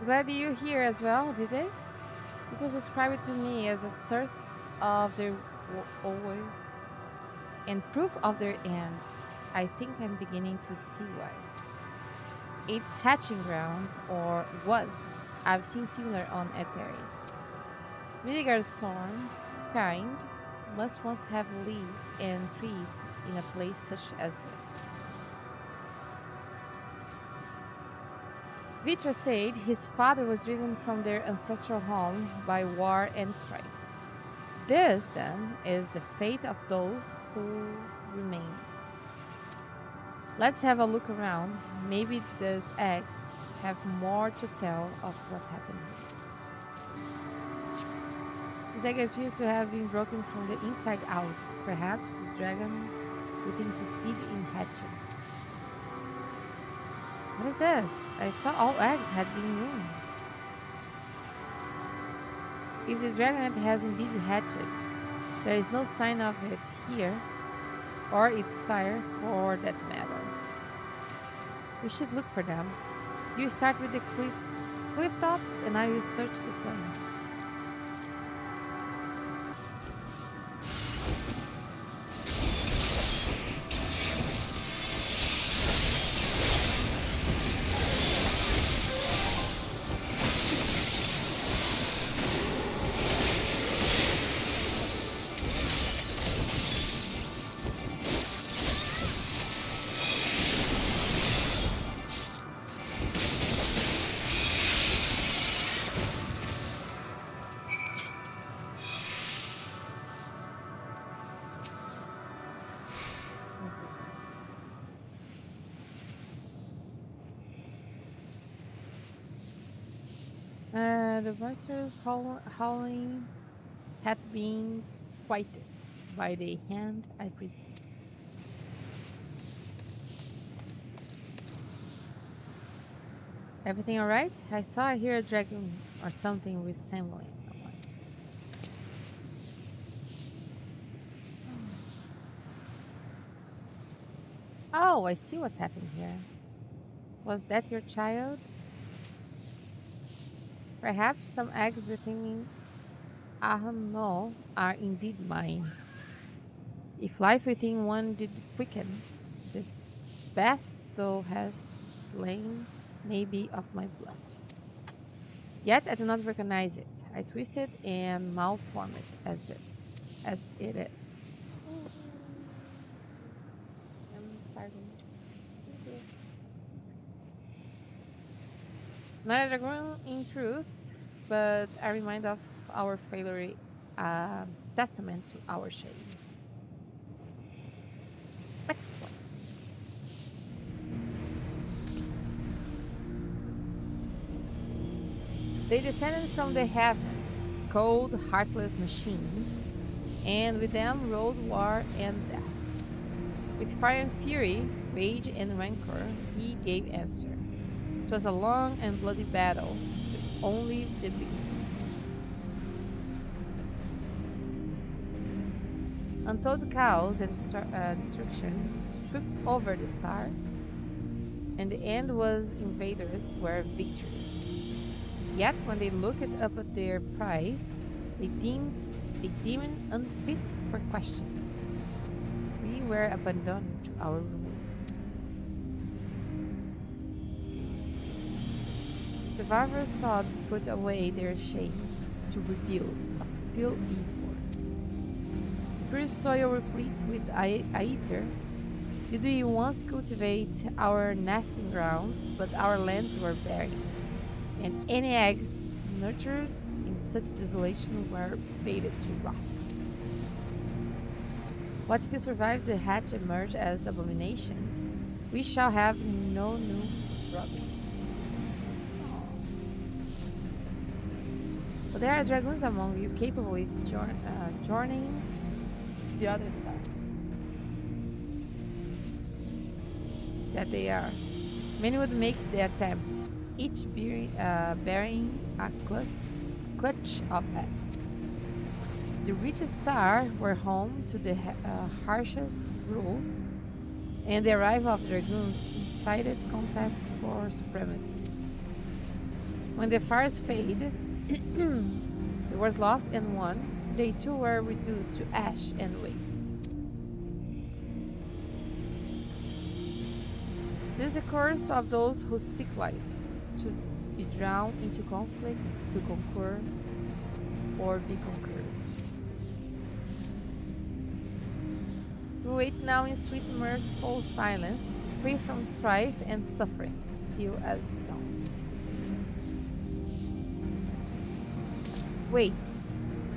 glad you're here as well, did they? It was described to me as a source of their always and proof of their end. I think I'm beginning to see why. Its hatching ground, or was, I've seen similar on Etheres. Vinegar Storm's kind must once have lived and thrived in a place such as this. Vitra said his father was driven from their ancestral home by war and strife. This, then, is the fate of those who remained. Let's have a look around. Maybe these eggs have more to tell of what happened here. This egg appears to have been broken from the inside out. Perhaps the dragon waiting succeed in hatching. What is this? I thought all eggs had been ruined. If the dragonet has indeed hatched, there is no sign of it here, or its sire for that matter. We should look for them. You start with the cliff tops, and I will search the plains. The monster's howling had been quieted by the hand, I presume. Everything all right? I thought I heard a dragon or something resembling one. Oh, I see what's happening here. Was that your child? Perhaps some eggs within AMANO are indeed mine. If life within one did quicken, the best thou hast slain may be of my blood. Yet I do not recognize it. I twist it and malform it as it is. I'm starting. Not a dragon in truth, but a reminder of our failure, a testament to our shame. Explain. They descended from the heavens, cold, heartless machines, and with them rode war and death. With fire and fury, rage and rancor, he gave answer. It was a long and bloody battle, but only the beginning. Untold chaos and destruction swept over the star, and the end was invaders were victors. Yet when they looked up at their prize, they deemed unfit for question. We were abandoned to our ruin. Survivors sought to put away their shame, to rebuild, fulfill evil. Pure soil replete with aether, did we once cultivate our nesting grounds, but our lands were barren, and any eggs nurtured in such desolation were fated to rot. What if we survive the hatch and emerge as abominations? We shall have no new brothers. But there are dragons among you capable of journeying to the other star. That they are. Many would make the attempt, each bearing a clutch of eggs. The richest star were home to the harshest rules, and the arrival of dragoons incited contests for supremacy. When the fires faded, the wars lost and won, they too were reduced to ash and waste. This is the curse of those who seek life, to be drowned into conflict, to conquer, or be conquered. We wait now in sweet, merciful silence, free from strife and suffering, still as stone. Wait,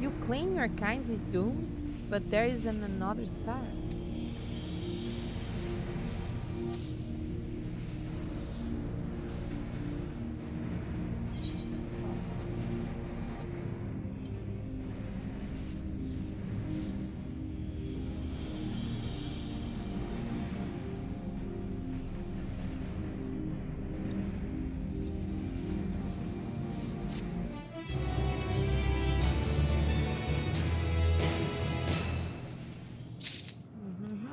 you claim your kind is doomed, but there is another star. Mhm.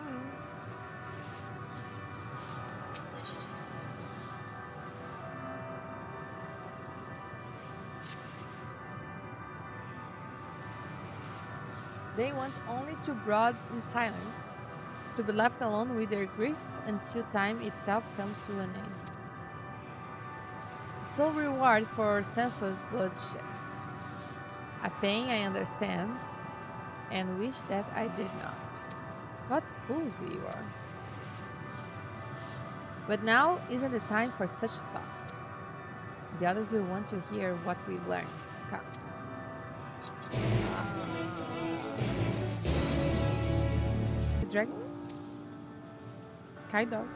They want only to brood in silence, to be left alone with their grief until time itself comes to an end. Sole reward for senseless bloodshed. A pain I understand and wish that I did not. What fools we were. But now isn't the time for such thought. The others will want to hear what we learned. Come. The dragons? Kind of.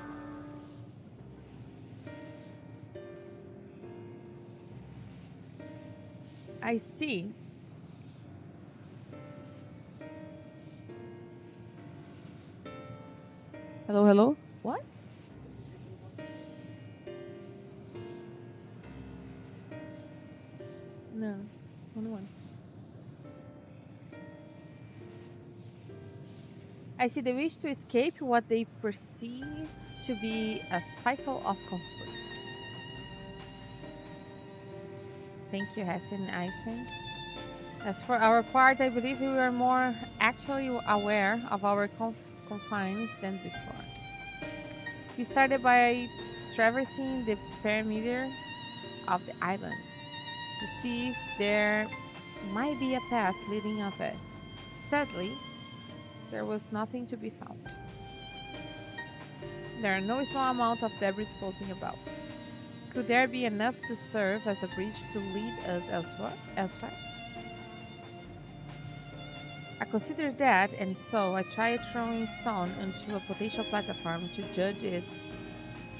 I see. Hello, hello? What? No. Only one. I see the wish to escape what they perceive to be a cycle of conflict. Thank you, Hassan Einstein. As for our part, I believe we were more actually aware of our confines than before. We started by traversing the perimeter of the island to see if there might be a path leading of it. Sadly, there was nothing to be found. There are no small amount of debris floating about. Could there be enough to serve as a bridge to lead us elsewhere? I considered that, and so I tried throwing stone onto a potential platform to judge its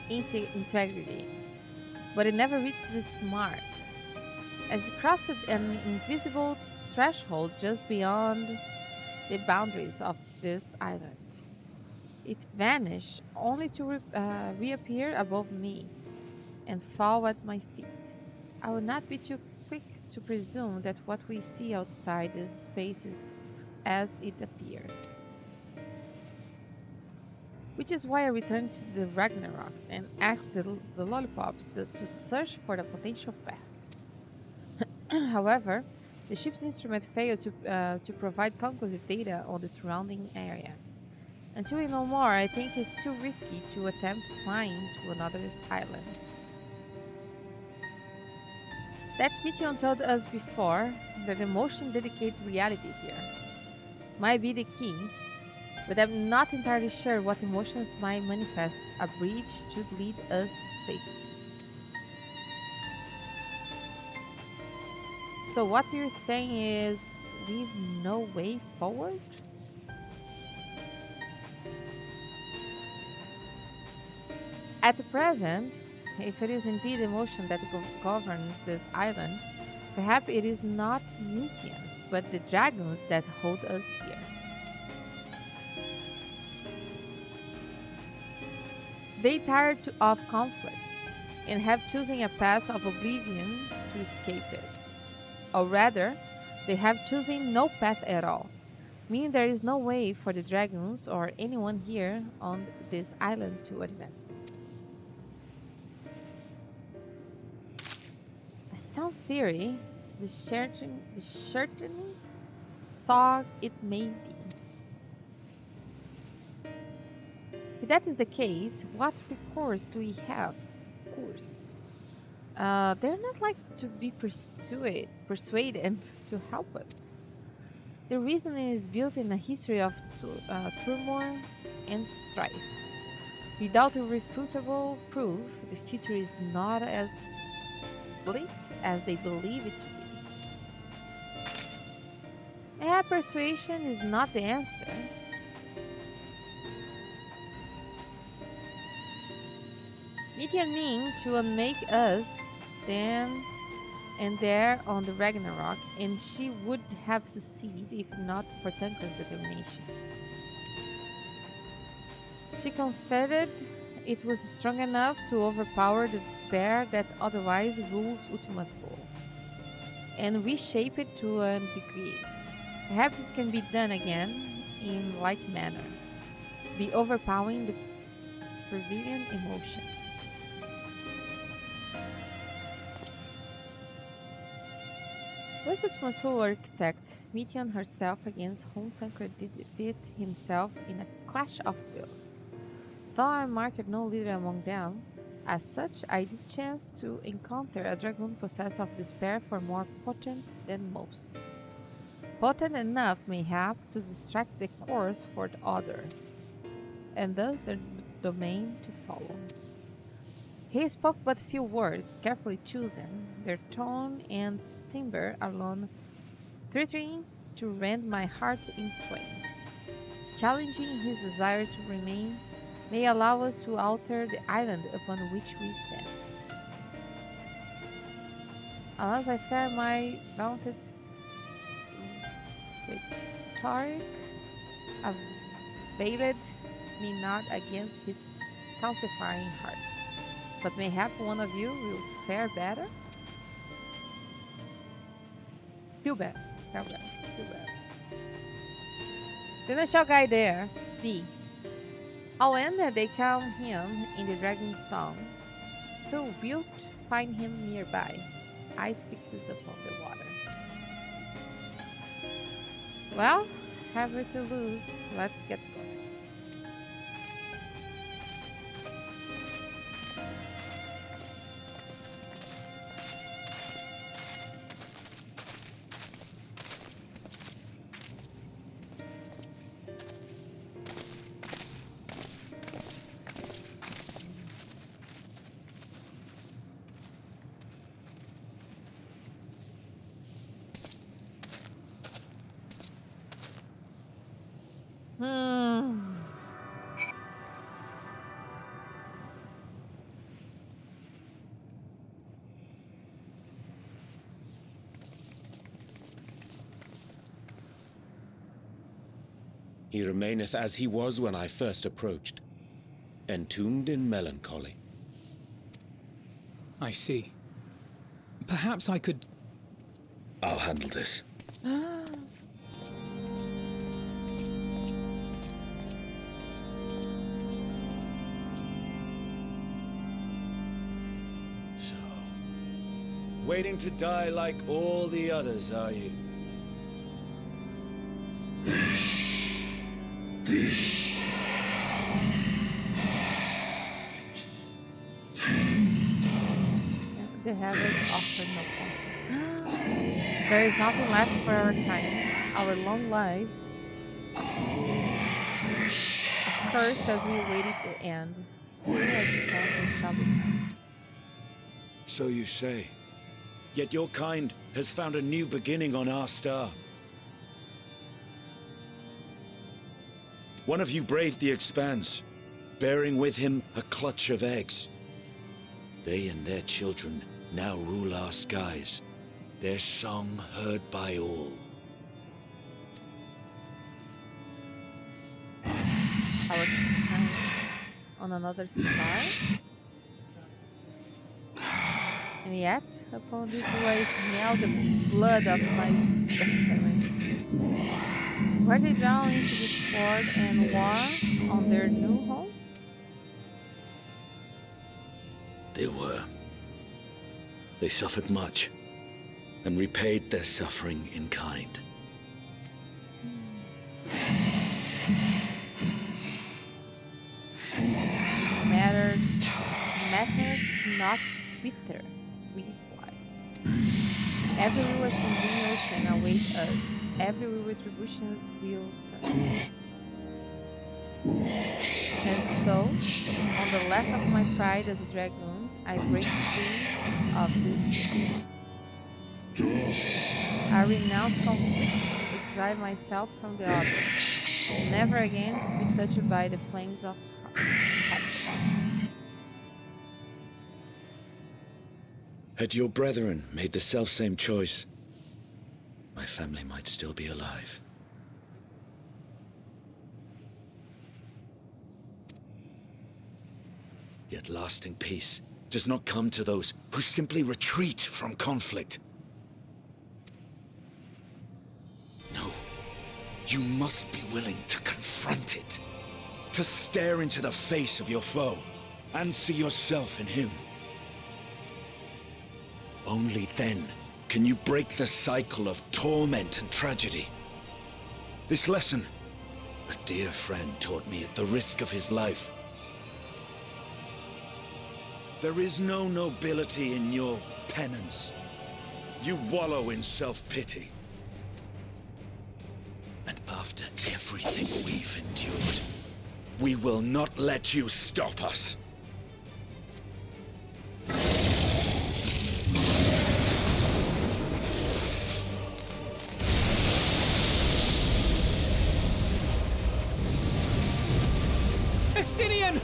integrity, but it never reached its mark. As it crossed an invisible threshold just beyond the boundaries of this island, it vanished only to reappear above me and fall at my feet. I would not be too quick to presume that what we see outside these spaces as it appears. Which is why I returned to the Ragnarok and asked the lollipops to search for the potential path. However, the ship's instrument failed to provide conclusive data on the surrounding area. Until we know more, I think it's too risky to attempt flying to another island. That Mithion told us before that emotion dedicates reality here might be the key, but I'm not entirely sure what emotions might manifest a bridge to lead us to safety. So what you're saying is we've no way forward? At the present, if it is indeed emotion that governs this island, perhaps it is not Mithians, but the dragons that hold us here. They tired of conflict and have chosen a path of oblivion to escape it. Or rather, they have chosen no path at all, meaning there is no way for the dragons or anyone here on this island to advance. A sound theory, the certain thought it may be. If that is the case, what recourse do we have? Of course. They're not like to be persuaded to help us. The reasoning is built in a history of turmoil and strife. Without irrefutable proof, the future is not as bleak as they believe it to be. And persuasion is not the answer. Midian mean to unmake us then and there on the Ragnarok, and she would have succeeded if not for Tankra's determination. She considered it was strong enough to overpower the despair that otherwise rules Ultima Thule, and reshape it to a degree. Perhaps this can be done again in like manner, be overpowering the prevailing emotions. Was Ultima Thule architect Midian herself against whom Tancred did beat himself in a clash of wills. Though I marked no leader among them, as such I did chance to encounter a dragoon possessed of despair for more potent than most. Potent enough, mayhap, to distract the course for the others, and thus their domain to follow. He spoke but few words, carefully chosen, their tone and timbre alone threatening to rend my heart in twain. Challenging his desire to remain may allow us to alter the island upon which we stand. Unless I fear my vaunted rhetoric availed me not against his calcifying heart. But mayhap one of you will fare better? Feel better. Feel better. Feel better. Then I shall guide there. D. I'll end that they calm him in the dragon tongue. Thou wilt find him nearby, eyes fixed upon the water. Well, have it to lose. Let's get going. Hmm. He remaineth as he was when I first approached, entombed in melancholy. I see. Perhaps I could... I'll handle this. So, waiting to die like all the others, are you? The heavens offer no comfort. There is nothing left for our kind, our long lives. A curse as we await the end, still as strong shall become. So you say. Yet your kind has found a new beginning on our star. One of you braved the expanse, bearing with him a clutch of eggs. They and their children now rule our skies, their song heard by all. Our kind on another star? And yet, upon this do I smell the blood of my family. Were they drawn into discord and war on their new home? They were. They suffered much, and repaid their suffering in kind. Matter not Twitter. We fly. Every reward simulation awaits us. Every retributions will turn. And so, on the last of my pride as a dragoon, I break free of this world. I renounce conflict, exile myself from the other, never again to be touched by the flames of passion. Had your brethren made the selfsame choice, my family might still be alive. Yet lasting peace does not come to those who simply retreat from conflict. No, you must be willing to confront it, to stare into the face of your foe, and see yourself in him. Only then can you break the cycle of torment and tragedy. This lesson, a dear friend taught me at the risk of his life. There is no nobility in your penance. You wallow in self-pity. And after everything we've endured, we will not let you stop us. Estinian!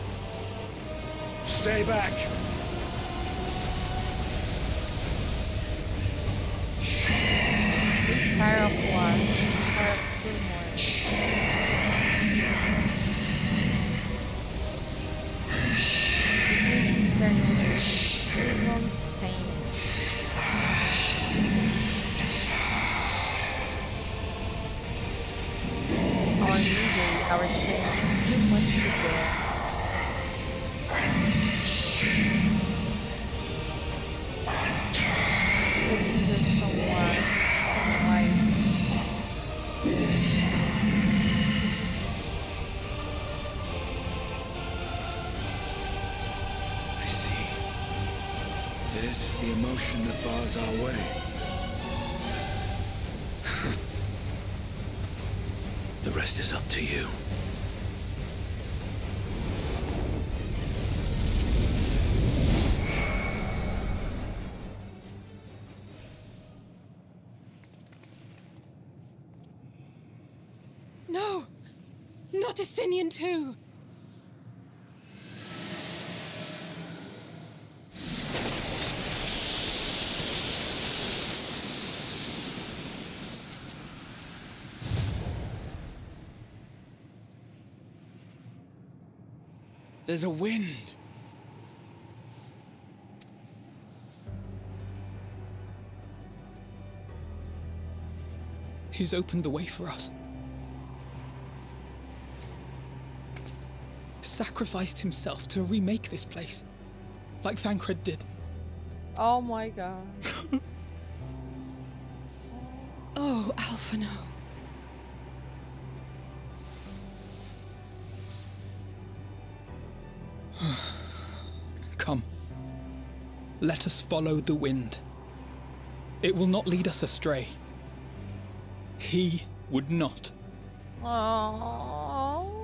Stay back! Fire of war, fire of turmoil. This one's pain. Our misery, our shame, too much to bear. Release us from war, from life. I see. This is the emotion that bars our way. The rest is up to you. No! Not Estinian too! There's a wind. He's opened the way for us. Sacrificed himself to remake this place, like Thancred did. Oh my god. Oh, Alphino. Come. Let us follow the wind. It will not lead us astray. He would not. Oh.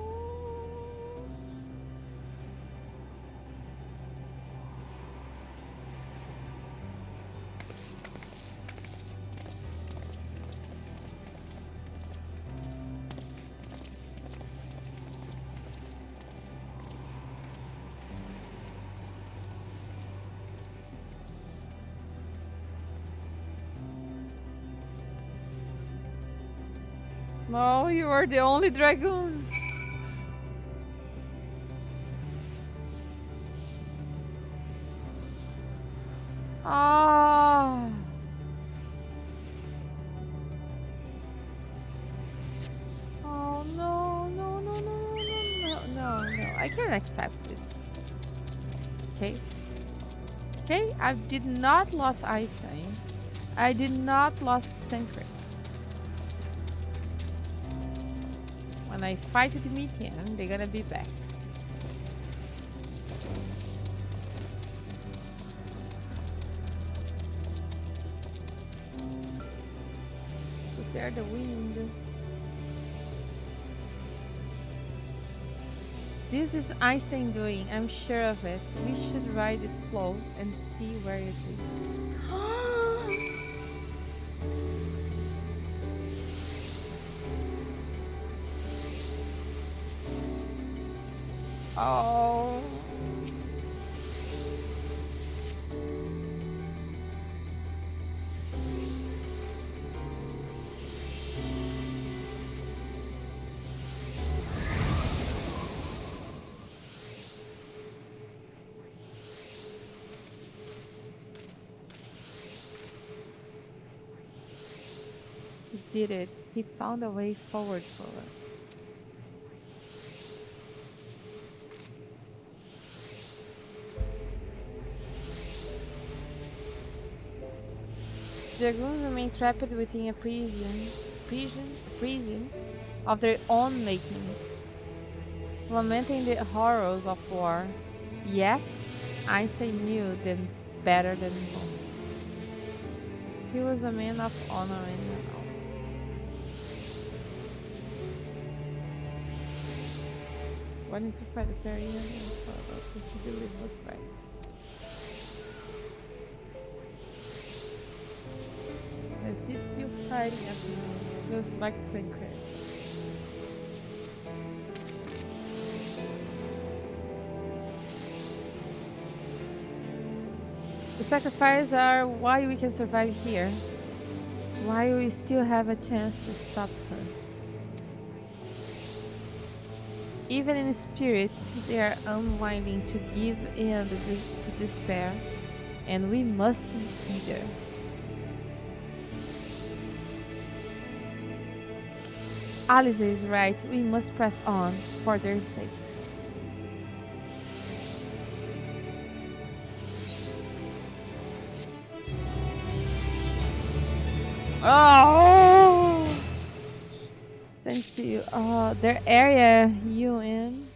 No, you are the only dragoon. Ah. Oh no, no, no, no, no, no, no, no. I can't accept this. Okay. Okay, I did not lost Einstein. I did not lost Tancred. When I fight the Demetrian, they're gonna be back. Prepare the wind. This is Einstein doing, I'm sure of it. We should ride its flow and see where it leads. Oh. He did it. He found a way forward for us. The dragoons remain trapped within a prison of their own making, lamenting the horrors of war. Yet, Einstein knew them better than most. He was a man of honor and all. Wanting to fight a very young father to believe was right. Yes, he's still fighting at me, just like Tancred. The sacrifices are why we can survive here, why we still have a chance to stop her. Even in spirit, they are unwilling to give in to despair, and we must either. Alice is right, we must press on for their sake. Oh! Sent to you. Their area you in.